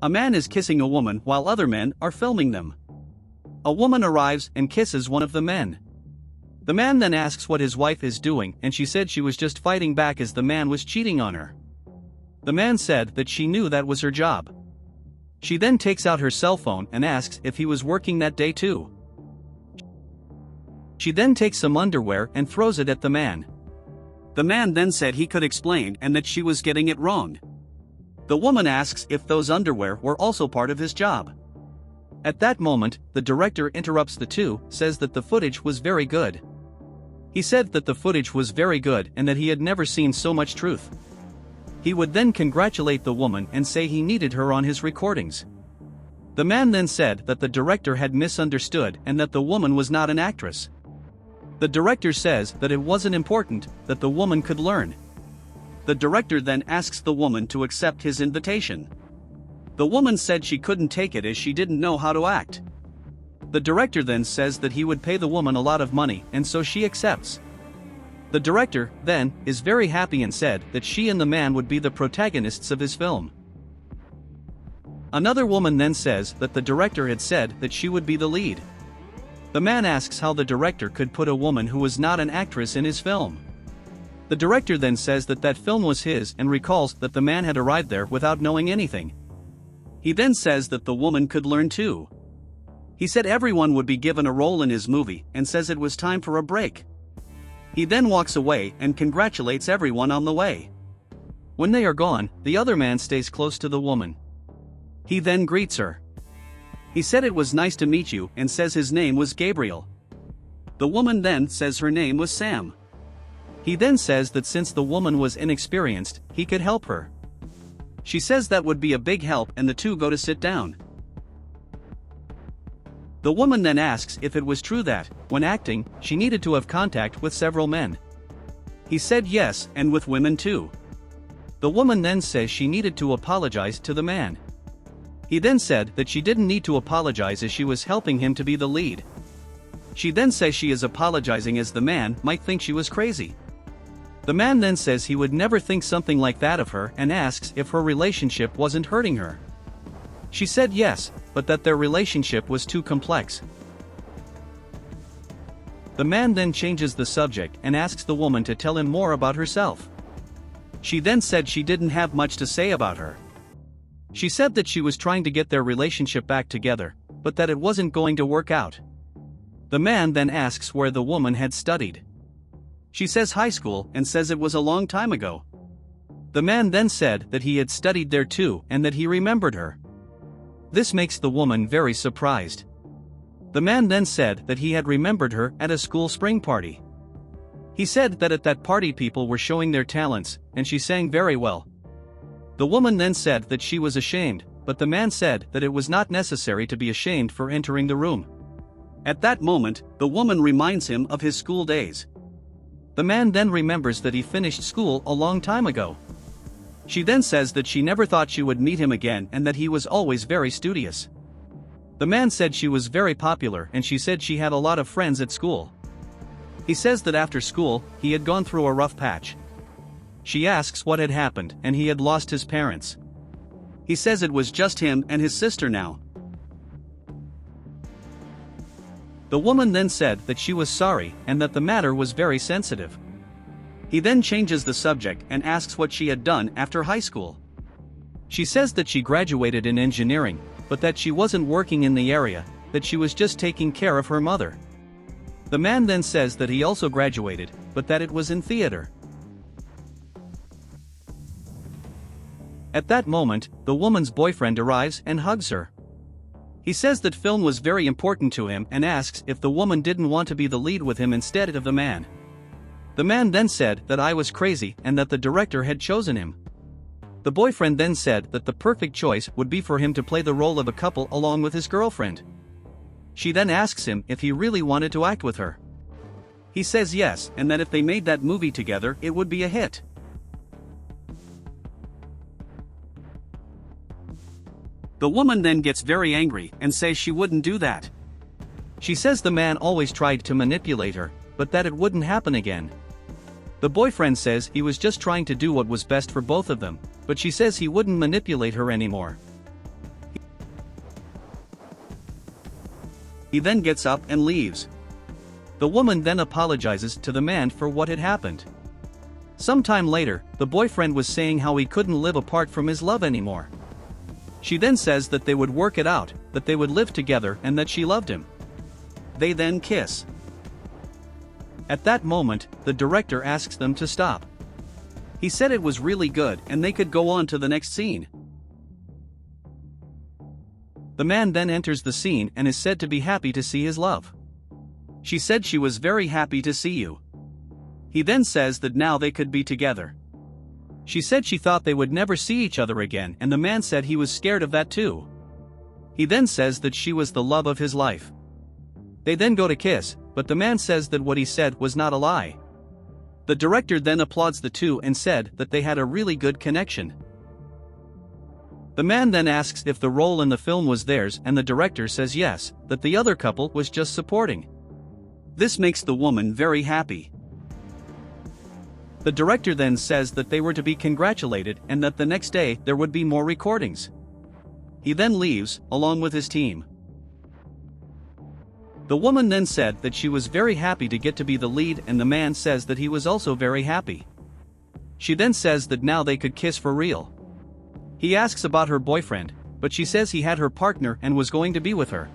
A man is kissing a woman while other men are filming them. A woman arrives and kisses one of the men. The man then asks what his wife is doing, and she said she was just fighting back as the man was cheating on her. The man said that she knew that was her job. She then takes out her cell phone and asks if he was working that day too. She then takes some underwear and throws it at the man. The man then said he could explain and that she was getting it wrong. The woman asks if those underwear were also part of his job. At that moment, the director interrupts the two, says that the footage was very good. He said that the footage was very good and that he had never seen so much truth. He would then congratulate the woman and say he needed her on his recordings. The man then said that the director had misunderstood and that the woman was not an actress. The director says that it wasn't important, that the woman could learn. The director then asks the woman to accept his invitation. The woman said she couldn't take it as she didn't know how to act. The director then says that he would pay the woman a lot of money, and so she accepts. The director, then, is very happy and said that she and the man would be the protagonists of his film. Another woman then says that the director had said that she would be the lead. The man asks how the director could put a woman who was not an actress in his film. The director then says that that film was his and recalls that the man had arrived there without knowing anything. He then says that the woman could learn too. He said everyone would be given a role in his movie and says it was time for a break. He then walks away and congratulates everyone on the way. When they are gone, the other man stays close to the woman. He then greets her. He said it was nice to meet you and says his name was Gabriel. The woman then says her name was Sam. He then says that since the woman was inexperienced, he could help her. She says that would be a big help and the two go to sit down. The woman then asks if it was true that, when acting, she needed to have contact with several men. He said yes, and with women too. The woman then says she needed to apologize to the man. He then said that she didn't need to apologize as she was helping him to be the lead. She then says she is apologizing as the man might think she was crazy. The man then says he would never think something like that of her and asks if her relationship wasn't hurting her. She said yes, but that their relationship was too complex. The man then changes the subject and asks the woman to tell him more about herself. She then said she didn't have much to say about her. She said that she was trying to get their relationship back together, but that it wasn't going to work out. The man then asks where the woman had studied. She says high school and says it was a long time ago. The man then said that he had studied there too and that he remembered her. This makes the woman very surprised. The man then said that he had remembered her at a school spring party. He said that at that party people were showing their talents, and she sang very well. The woman then said that she was ashamed, but the man said that it was not necessary to be ashamed for entering the room. At that moment, the woman reminds him of his school days. The man then remembers that he finished school a long time ago. She then says that she never thought she would meet him again and that he was always very studious. The man said she was very popular and she said she had a lot of friends at school. He says that after school, he had gone through a rough patch. She asks what had happened and he had lost his parents. He says it was just him and his sister now. The woman then said that she was sorry and that the matter was very sensitive. He then changes the subject and asks what she had done after high school. She says that she graduated in engineering, but that she wasn't working in the area, that she was just taking care of her mother. The man then says that he also graduated, but that it was in theater. At that moment, the woman's boyfriend arrives and hugs her. He says that film was very important to him and asks if the woman didn't want to be the lead with him instead of the man. The man then said that I was crazy and that the director had chosen him. The boyfriend then said that the perfect choice would be for him to play the role of a couple along with his girlfriend. She then asks him if he really wanted to act with her. He says yes, and that if they made that movie together it would be a hit. The woman then gets very angry and says she wouldn't do that. She says the man always tried to manipulate her, but that it wouldn't happen again. The boyfriend says he was just trying to do what was best for both of them, but she says he wouldn't manipulate her anymore. He then gets up and leaves. The woman then apologizes to the man for what had happened. Sometime later, the boyfriend was saying how he couldn't live apart from his love anymore. She then says that they would work it out, that they would live together and that she loved him. They then kiss. At that moment, the director asks them to stop. He said it was really good and they could go on to the next scene. The man then enters the scene and is said to be happy to see his love. She said she was very happy to see you. He then says that now they could be together. She said she thought they would never see each other again, and the man said he was scared of that too. He then says that she was the love of his life. They then go to kiss, but the man says that what he said was not a lie. The director then applauds the two and said that they had a really good connection. The man then asks if the role in the film was theirs, and the director says yes, that the other couple was just supporting. This makes the woman very happy. The director then says that they were to be congratulated and that the next day there would be more recordings. He then leaves, along with his team. The woman then said that she was very happy to get to be the lead, and the man says that he was also very happy. She then says that now they could kiss for real. He asks about her boyfriend, but she says he had her partner and was going to be with her.